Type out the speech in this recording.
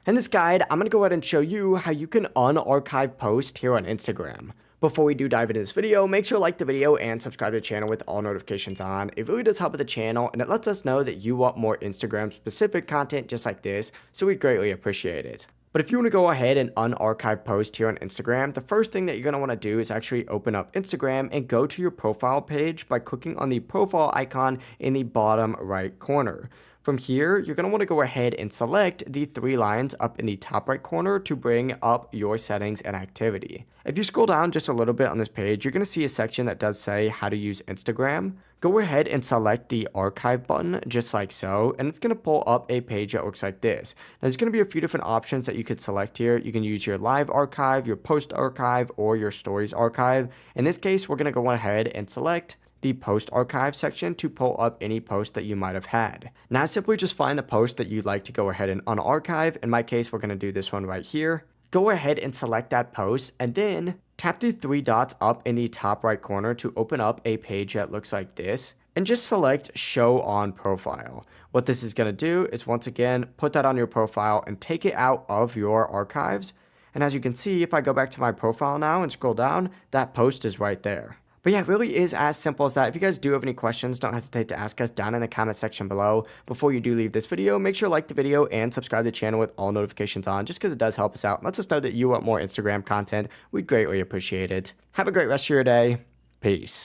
In this guide, I'm going to go ahead and show you how you can unarchive posts here on Instagram. Before we do dive into this video, make sure to like the video and subscribe to the channel with all notifications on. It really does help with the channel and it lets us know that you want more Instagram specific content just like this, so we'd greatly appreciate it. But if you want to go ahead and unarchive post here on Instagram, the first thing that you're going to want to do is actually open up Instagram and go to your profile page by clicking on the profile icon in the bottom right corner. From here, you're going to want to go ahead and select the three lines up in the top right corner to bring up your settings and activity. If you scroll down just a little bit on this page, you're going to see a section that does say how to use Instagram. Go ahead and select the archive button just like so, and it's going to pull up a page that looks like this. Now, there's going to be a few different options that you could select here. You can use your live archive, your post archive, or your stories archive. In this case, we're going to go ahead and select the post archive section to pull up any post that you might have had. Now simply just find the post that you'd like to go ahead and unarchive. In my case, we're going to do this one right here. Go ahead and select that post and then tap the three dots up in the top right corner to open up a page that looks like this and just select show on profile. What this is going to do is once again put that on your profile and take it out of your archives. And as you can see, if I go back to my profile now and scroll down, that post is right there. But yeah, it really is as simple as that. If you guys do have any questions, don't hesitate to ask us down in the comment section below. Before you do leave this video, make sure to like the video and subscribe to the channel with all notifications on, just because it does help us out and lets us know that you want more Instagram content. We'd greatly appreciate it. Have a great rest of your day. Peace.